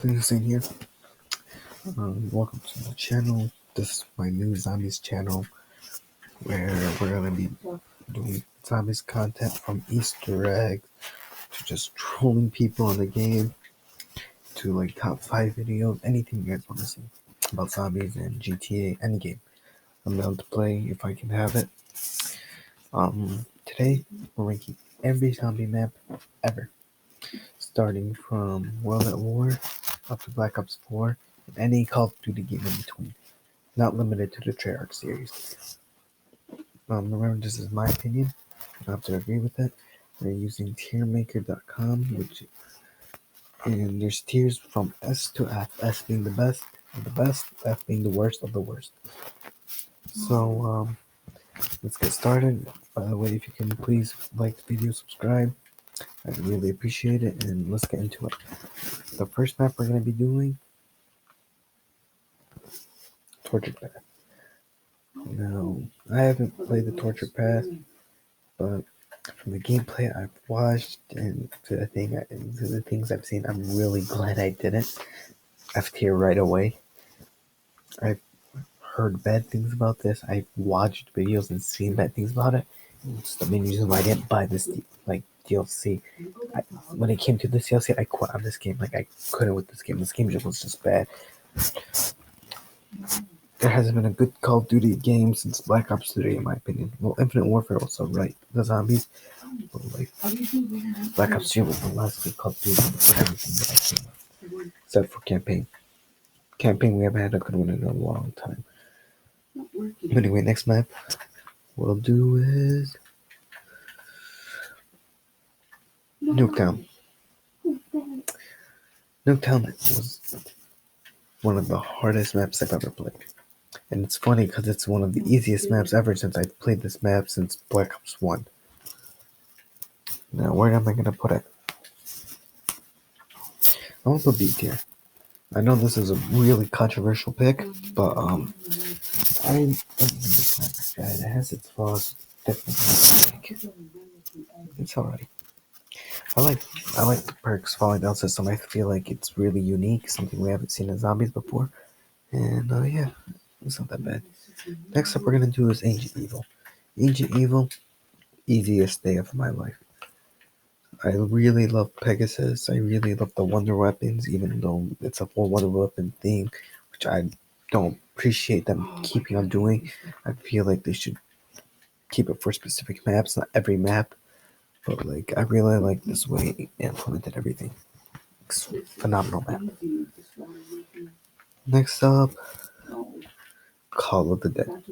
Things in here. Welcome to the channel. This is my new zombies channel where we're gonna be doing zombies content from Easter eggs to just trolling people in the game to like top 5 videos, anything you guys want to see about zombies and GTA, any game. I'm down to play if I can have it. Today we're ranking every zombie map ever, starting from World at War up to Black Ops 4 and any Call of Duty game in between. Not limited to the Treyarch series. Remember, this is my opinion. You don't have to agree with it. We're using tiermaker.com, and there's tiers from S to F. S being the best of the best, F being the worst of the worst. So let's get started. By the way, if you can please like the video, subscribe. I'd really appreciate it, and let's get into it. The first map we're going to be doing, Torture Path. Now, I haven't played the Torture Path, but from the gameplay I've watched and to the things I've seen, I'm really glad I didn't F tier right away. I've heard bad things about this. I've watched videos and seen bad things about it. It's the main reason why I didn't buy this DLC. When it came to this DLC, I quit on this game. I couldn't with this game. This game was just bad. There hasn't been a good Call of Duty game since Black Ops 3, in my opinion. Well, Infinite Warfare was alright. The zombies, but Black Ops 3 was the last good Call of Duty for everything that I've seen, except for campaign. Campaign, we haven't had a good one in a long time. Anyway, next map we'll do is Nuketown. Nuketown was one of the hardest maps I've ever played. And it's funny because it's one of the easiest maps ever since I've played this map since Black Ops 1. Now, where am I going to put it? I want to put B tier. I know this is a really controversial pick, but I don't think this map is bad. It has its flaws. Definitely, it's alright. I like the perks falling down system. I feel like it's really unique, something we haven't seen in zombies before. And yeah, it's not that bad. Next up, we're gonna do is Ancient Evil. Ancient Evil, easiest day of my life. I really love Pegasus. I really love the Wonder Weapons, even though it's a full Wonder Weapon theme, which I don't appreciate them keeping on doing. I feel like they should keep it for specific maps, not every map. But I really like this way it implemented everything. It's phenomenal map. Next up, Call of the Dead.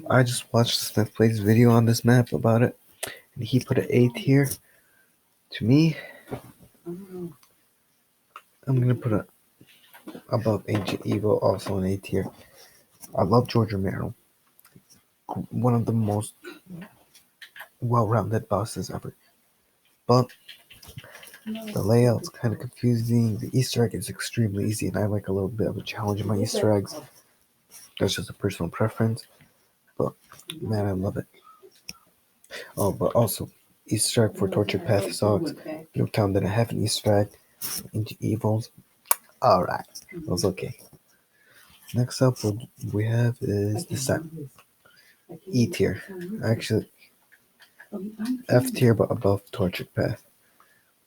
I just watched Smith Play's video on this map about it, and he put an A tier. To me, I'm gonna put it above Ancient Evil, also an A tier. I love George Romero, one of the most well-rounded bosses ever. But the layout's kind of confusing. The Easter egg is extremely easy, and I like a little bit of a challenge in my Easter eggs. That's just a personal preference, but man, I love it. Oh, but also, Easter egg for Torture Path sucks. Nuketown didn't have an Easter egg. Into Evils, alright, it was okay. Next up, what we have is Descent. E tier. Actually, F tier, but above Torture Path.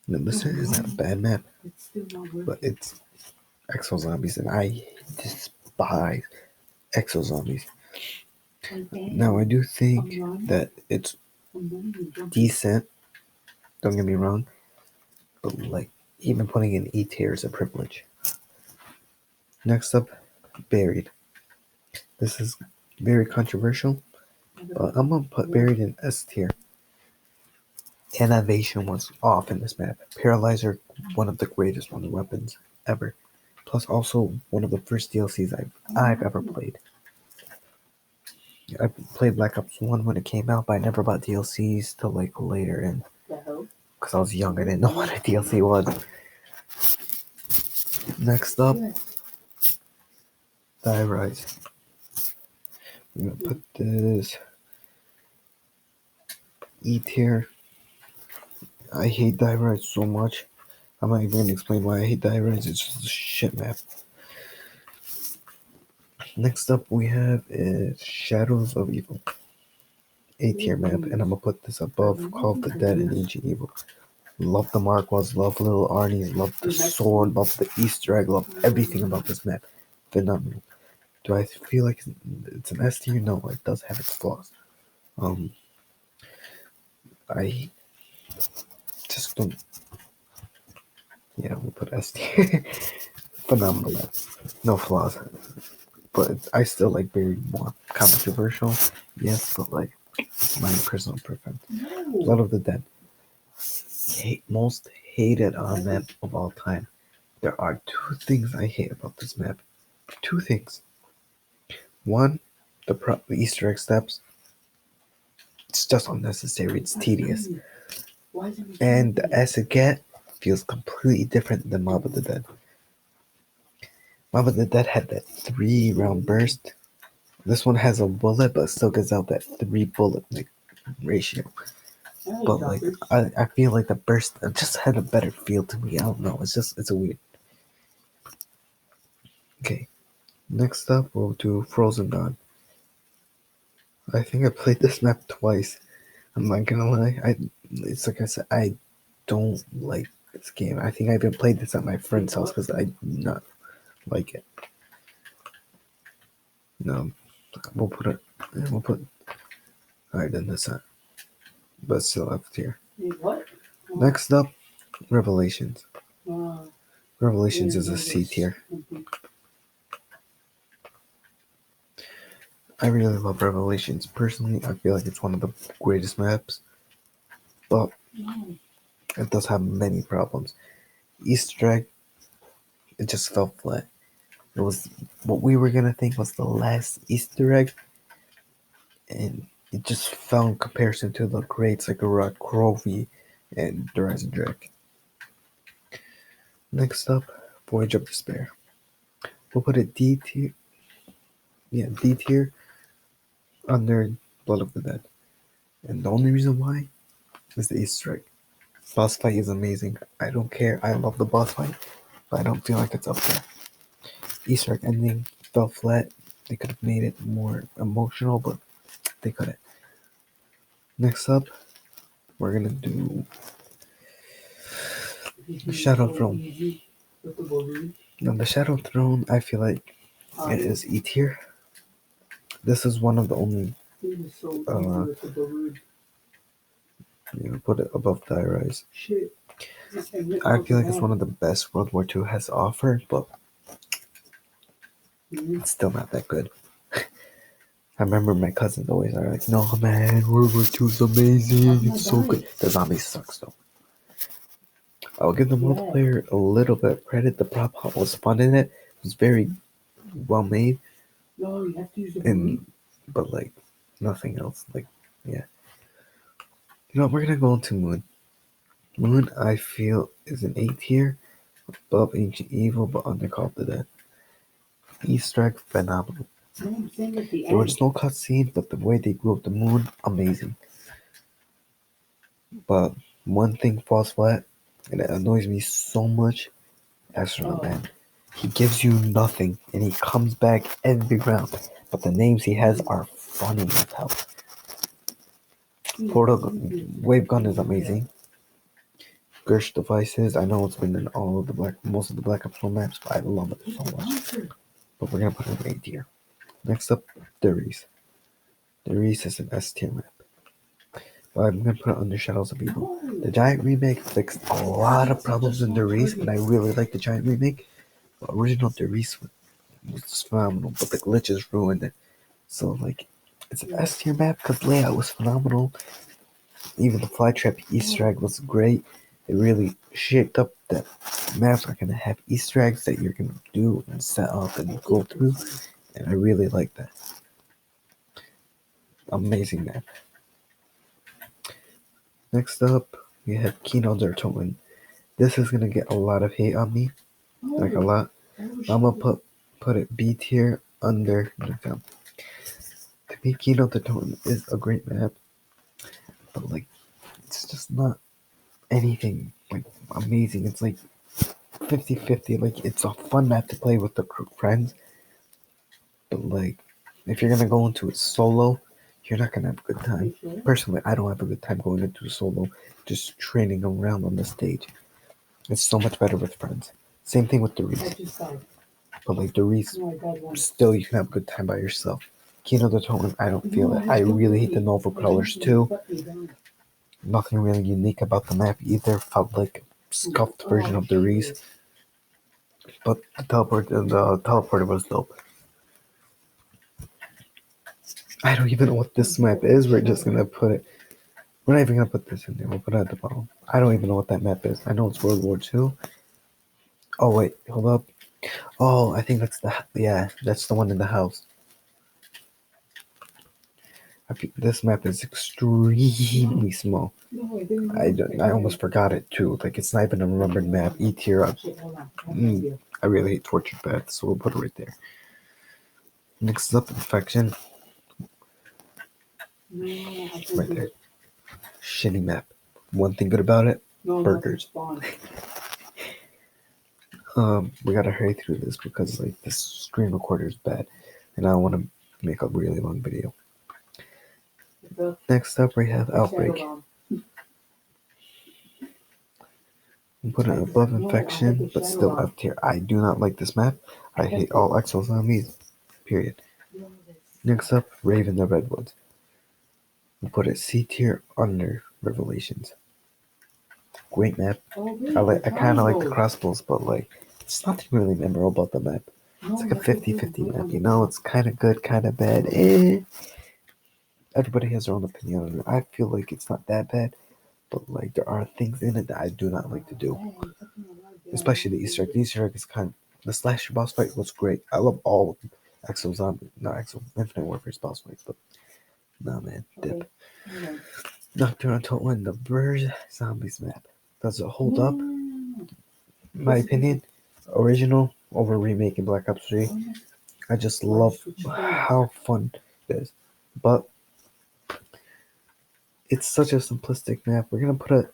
Now, Descent is not a bad map, but it's Exo Zombies, and I despise Exo Zombies. Now, I do think that it's decent, don't get me wrong, but even putting in E tier is a privilege. Next up, Buried. This is very controversial, but I'm gonna put Buried in S tier. Innovation was off in this map. Paralyzer, one of the greatest Wonder Weapons ever. Plus, also one of the first DLCs I've ever played. I played Black Ops 1 when it came out, but I never bought DLCs till later, and because I was young, I didn't know what a DLC was. Next up, Die Rise. I'm gonna put this E tier. I hate Die Rise so much. I'm not even gonna explain why I hate the high res. It's just a shit map. Next up, we have is Shadows of Evil, A tier map, and I'm gonna put this above Call of the Dead and Ancient Evil. Love the Marquas, love Little Arnie's, love the sword, love the Easter egg, love everything about this map. Phenomenal. Do I feel like it's an S tier? No, it does have its flaws. I just don't. Yeah, we'll put S tier. Phenomenal map. No flaws. But I still like very more controversial. Yes, but like my personal preference. Blood of the Dead. Most hated on map of all time. There are two things I hate about this map. Two things. One, the Easter egg steps. It's just unnecessary. It's tedious. And the acid get feels completely different than Mob of the Dead. Mob of the Dead had that 3-round burst. This one has a bullet, but still gives out that 3-bullet like ratio. But like I feel like the burst just had a better feel to me. I don't know. It's a weird. Okay. Next up we'll do Frozen Dawn. I think I played this map twice. I'm not gonna lie. It's like I said, I don't like this game. I think I even played this at my friend's house because I do not like it. No, we'll put it. We'll put higher than this, but still up here. Next up, Revelations. Revelations is a C tier. I really love Revelations. Personally, I feel like it's one of the greatest maps, but it does have many problems. Easter egg, it just fell flat. It was what we were gonna think was the last Easter egg, and it just fell in comparison to the greats like Rock Crovey and The Rise of Drake. Next up, Voyage of Despair. We'll put it D tier. Yeah, D tier under Blood of the Dead. And the only reason why is the Easter egg. Boss fight is amazing. I don't care. I love the boss fight, but I don't feel like it's up there. Easter egg ending fell flat. They could have made it more emotional, but they couldn't. Next up, we're gonna do Shadow Throne. Now, the Shadow Throne, I feel like it is E tier. This is one of the only. Put it above Die Rise. I feel like it's one of the best World War II has to offer, but it's still not that good. I remember my cousins always are like, "No man, World War II is amazing. It's so good." The zombies sucks though. I'll give the multiplayer a little bit of credit. The prop hunt was fun in it. It was very well made. But like nothing else. Like yeah. We're gonna go into Moon. Moon, I feel, is an A tier, above Ancient Evil, but under Call of the Dead. Easter egg, phenomenal. There was no cutscene, but the way they grew up the moon, amazing. But one thing falls flat, and it annoys me so much. Astronaut Man. He gives you nothing, and he comes back every round. But the names he has are funny as hell. Portal Wave Gun is amazing. Gersh devices, I know it's been in most of the Black Ops 1 maps, but I love it so much. But we're gonna put it in A tier. Next up, Darius. Darius is an S tier map. But I'm gonna put it under Shadows of Evil. The Giant remake fixed a lot of problems in Darius, and I really like the Giant remake. The original Darius was phenomenal, but the glitches ruined it. So like, it's an S tier map because layout was phenomenal. Even the Flytrap Easter egg was great. It really shaped up that maps are gonna have Easter eggs that you're gonna do and set up and go through, and I really like that. Amazing map. Next up, we have Kino der Toten. This is gonna get a lot of hate on me, like a lot. I'm gonna put it B tier under Nuketown. To me, Kino der Toten is a great map, but like it's just not anything like amazing. It's like 50-50. Like, it's a fun map to play with the friends, but like, if you're gonna go into it solo, you're not gonna have a good time. Personally, I don't have a good time going into solo, just training around on the stage. It's so much better with friends. Same thing with Doris. But like Doris, still you can have a good time by yourself. Kino the Totem, I don't feel it. I really hate the Nova Crawlers too. Nothing really unique about the map either. Felt like a scuffed version of Doris. But the teleporter was dope. I don't even know what this map is. We're just gonna put it. We're not even gonna put this in there. We'll put it at the bottom. I don't even know what that map is. I know it's World War II. Oh wait, hold up. Oh, I think that's that's the one in the house. This map is extremely small. I almost forgot it too. Like, it's not even a remembered map. E tier. I really hate Tortured Path, so we'll put it right there. Next up, Infection. Right there. Shitty map. One thing good about it, burgers. We gotta hurry through this because like this screen recorder is bad, and I don't want to make a really long video. Next up, we have Outbreak. We put it above Infection, but still F tier. I do not like this map. I hate all Exo zombies. Period. Next up, Raven the Redwoods. We put it C tier under Revelations. Great map. I kind of like the crossbows, but like it's nothing really memorable about the map. It's like a 50-50 map, you know? It's kind of good, kind of bad. Everybody has their own opinion on it. I feel like it's not that bad, but like there are things in it that I do not like to do. Especially the Easter egg. The Easter egg is the slasher boss fight was great. I love all of Exo Zombie, not Exo Infinite Warfare's boss fights, but nah, man, dip. Nocturne Totem, the Verge Zombies map. Does it hold up? In my opinion, original over remake in Black Ops 3. I just love how fun it is. But it's such a simplistic map. We're gonna put it.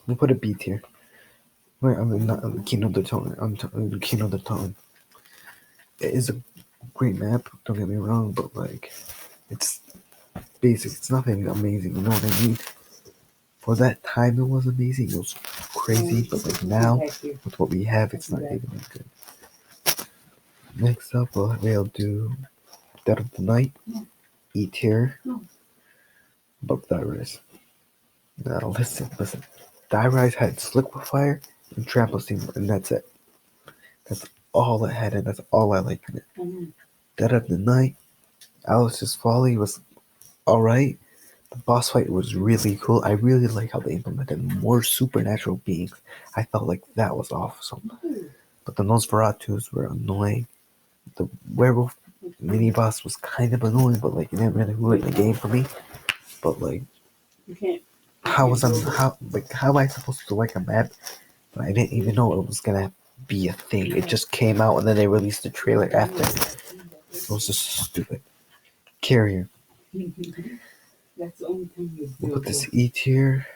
We'll put a B tier. Wait, I mean not Kino the Tone. I'm Kino the Tone. It is a great map. Don't get me wrong, but like, it's basic. It's nothing amazing. You know what I mean? For that time, it was amazing. It was crazy, but like now, with what we have, it's not even that good. Next up, we'll do Dead of the Night, E tier, above Die Rise. Now listen. Die Rise had Sliquifire and Trample Steam, and that's it. That's all it had, and that's all I liked in it. Dead of the Night, Alice's Folly was alright. The boss fight was really cool. I really like how they implemented more supernatural beings. I felt like that was awesome. But the Nosferatus were annoying. The werewolf mini boss was kind of annoying, but like it didn't really ruin the game for me. But like, how am I supposed to like a map? But I didn't even know it was gonna be a thing. It just came out and then they released the trailer after. It was just stupid. Carrier. We'll put this E tier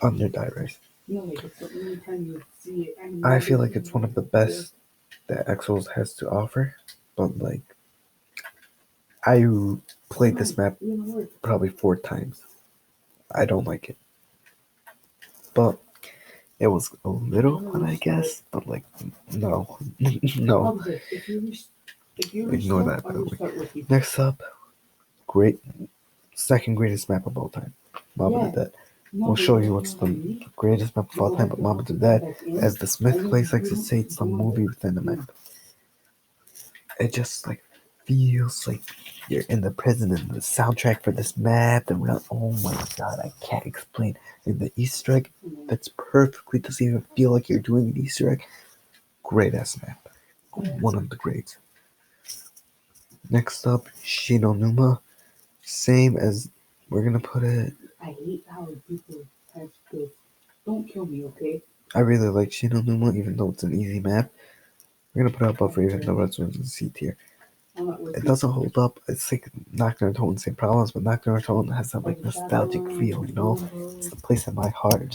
under Die Rise. I feel like it's one of the best that Exos has to offer, but like, I played this map probably 4 times. I don't like it, but it was a little fun, I guess. But like, no, no. Ignore that, by the way. Next up, second greatest map of all time, Mob of the Dead. We'll show you what's the greatest map of all time, but Mob of the Dead, as the Smith Place likes to say, it's the movie within the map. It just like feels like you're in the prison, and the soundtrack for this map, oh my god, I can't explain. And the Easter egg, that's perfectly, doesn't even feel like you're doing an Easter egg. Great ass map. One of the greats. Next up, Shinonuma. Same as, we're gonna put it. I hate how people have this. Don't kill me, okay? I really like Shinonuma, even though it's an easy map. We're gonna put it above Raven the Red Swings in C tier. it doesn't hold up. It's like Knocked on Town, same problems, but Knocked on Town has that like nostalgic feel, you know? It's the place in my heart.